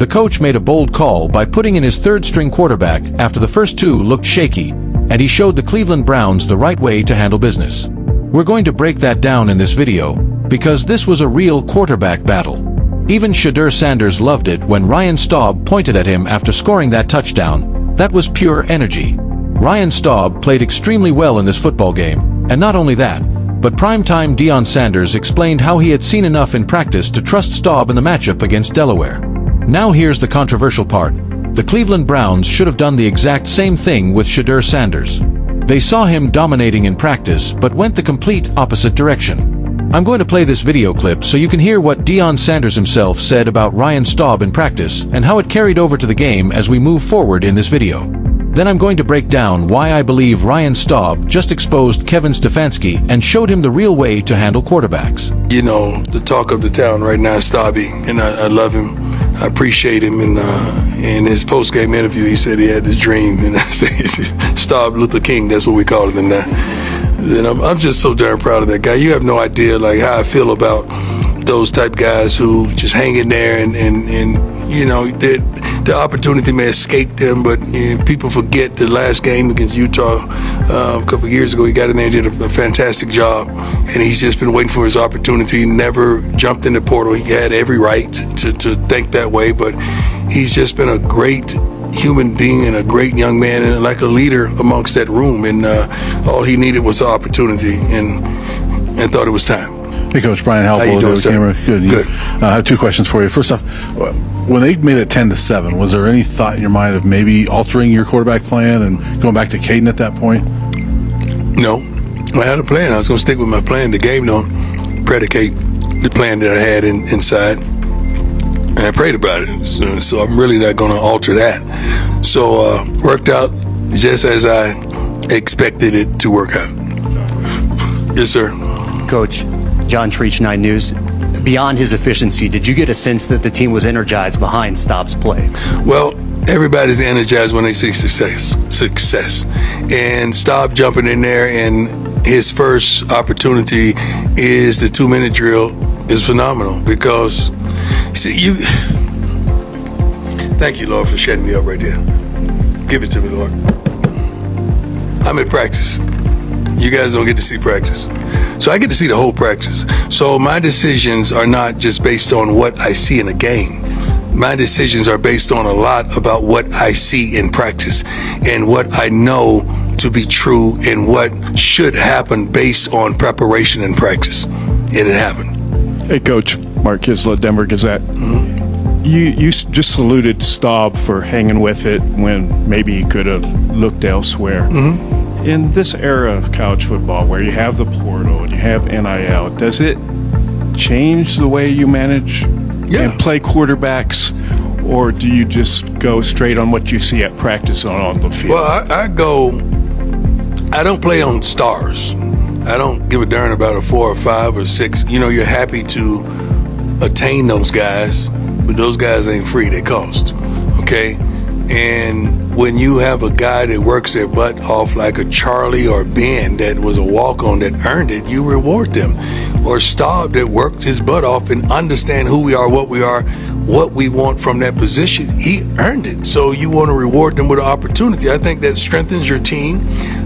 The coach made a bold call by putting in his third-string quarterback after the first two looked shaky, and he showed the Cleveland Browns the right way to handle business. We're going to break that down in this video, because this was a real quarterback battle. Even Shedeur Sanders loved it when Ryan Staub pointed at him after scoring that touchdown. That was pure energy. Ryan Staub played extremely well in this football game, and not only that, but primetime Deion Sanders explained how he had seen enough in practice to trust Staub in the matchup against Delaware. Now here's the controversial part. The Cleveland Browns should have done the exact same thing with Shedeur Sanders. They saw him dominating in practice but went the complete opposite direction. I'm going to play this video clip so you can hear what Deion Sanders himself said about Ryan Staub in practice and how it carried over to the game as we move forward in this video. Then I'm going to break down why I believe Ryan Staub just exposed Kevin Stefanski and showed him the real way to handle quarterbacks. You know, the talk of the town right now is Staubby, and I love him. I appreciate him. And in his post-game interview, he said he had this dream, and I said, Staub Luther King, that's what we call him now. And I'm just so darn proud of that guy. You have no idea like how I feel about those type guys who just hang in there and you know, the opportunity may escape them, but people forget the last game against Utah a couple of years ago. He got in there and did a fantastic job, and he's just been waiting for his opportunity. Never jumped in the portal. He had every right to think that way, but he's just been a great human being and a great young man and like a leader amongst that room. And all he needed was the opportunity, and thought it was time. Hey, Coach Brian Halpole. How you doing, sir? Good. I have two questions for you. First off, when they made it 10-7, was there any thought in your mind of maybe altering your quarterback plan and going back to Caden at that point? No, I had a plan. I was going to stick with my plan. The game don't predicate the plan that I had inside, and I prayed about it. So I'm really not going to alter that. So worked out just as I expected it to work out. Yes, sir. Coach, John Treach, 9 News. Beyond his efficiency, did you get a sense that the team was energized behind Staub's play? Well, everybody's energized when they see success. And Staub jumping in there, and his first opportunity is the 2-minute drill is phenomenal because, see, thank you, Lord, for shutting me up right there. Give it to me, Lord. I'm at practice. You guys don't get to see practice. So I get to see the whole practice. So my decisions are not just based on what I see in a game. My decisions are based on a lot about what I see in practice and what I know to be true and what should happen based on preparation and practice. And it happened. Hey, Coach, Mark Kislett, Denver Gazette. Mm-hmm. You just saluted Staub for hanging with it when maybe he could have looked elsewhere. Mm-hmm. In this era of college football where you have the portal and you have NIL, does it change the way you manage and play quarterbacks, or do you just go straight on what you see at practice on the field? Well, I don't play on stars. I don't give a darn about a 4 or 5 or 6. You know, you're happy to attain those guys, but those guys ain't free, they cost, okay? And when you have a guy that works their butt off like a Charlie or Ben that was a walk-on that earned it, you reward them. Or Staub that worked his butt off and understand who we are, what we want from that position, he earned it. So you want to reward them with an opportunity. I think that strengthens your team.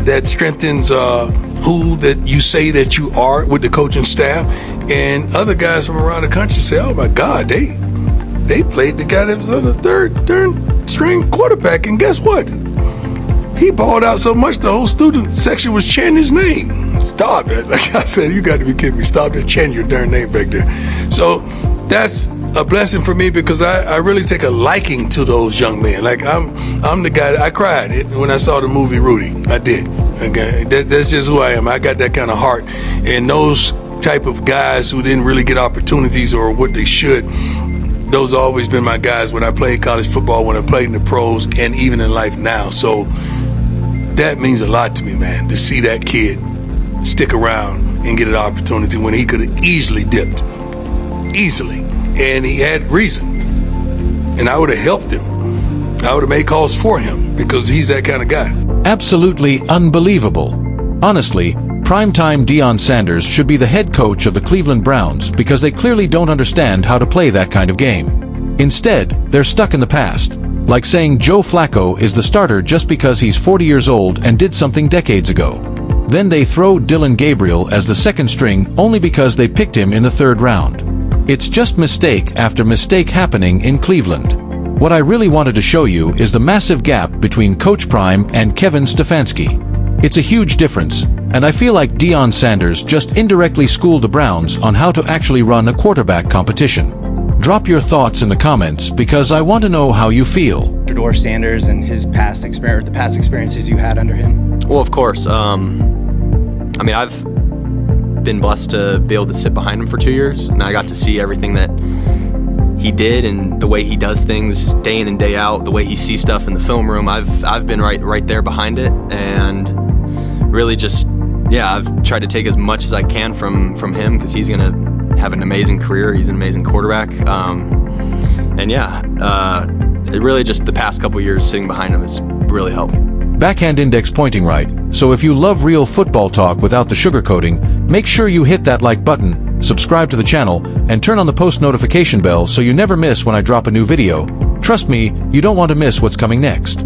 That strengthens who that you say that you are with the coaching staff. And other guys from around the country say, oh my God, they played the guy that was on the third string quarterback, and guess what? He balled out so much the whole student section was chanting his name. Stop it. Like I said, you got to be kidding me. Stop that chanting your darn name back there. So that's a blessing for me because I really take a liking to those young men. Like I'm the guy, I cried when I saw the movie Rudy. I did. Okay, that's just who I am. I got that kind of heart. And those type of guys who didn't really get opportunities or what they should, those have always been my guys when I played college football, when I played in the pros, and even in life now. So that means a lot to me, man, to see that kid stick around and get an opportunity when he could have easily dipped. Easily. And he had reason. And I would have helped him. I would have made calls for him because he's that kind of guy. Absolutely unbelievable. Honestly, primetime Deion Sanders should be the head coach of the Cleveland Browns because they clearly don't understand how to play that kind of game. Instead, they're stuck in the past, like saying Joe Flacco is the starter just because he's 40 years old and did something decades ago. Then they throw Dylan Gabriel as the second string only because they picked him in the 3rd round. It's just mistake after mistake happening in Cleveland. What I really wanted to show you is the massive gap between Coach Prime and Kevin Stefanski. It's a huge difference, and I feel like Deion Sanders just indirectly schooled the Browns on how to actually run a quarterback competition. Drop your thoughts in the comments because I want to know how you feel. Shedeur Sanders and his past experience, the past experiences you had under him. Well, of course. I mean, I've been blessed to be able to sit behind him for 2 years, and I got to see everything that he did and the way he does things day in and day out, the way he sees stuff in the film room. I've been right there behind it, and really just, yeah, I've tried to take as much as I can from him because he's gonna have an amazing career. He's an amazing quarterback, and yeah, it really just the past couple years sitting behind him has really helped. Backhand index pointing right, so if you love real football talk without the sugarcoating, make sure you hit that like button, subscribe to the channel, and turn on the post notification bell so you never miss when I drop a new video. Trust me, you don't want to miss what's coming next.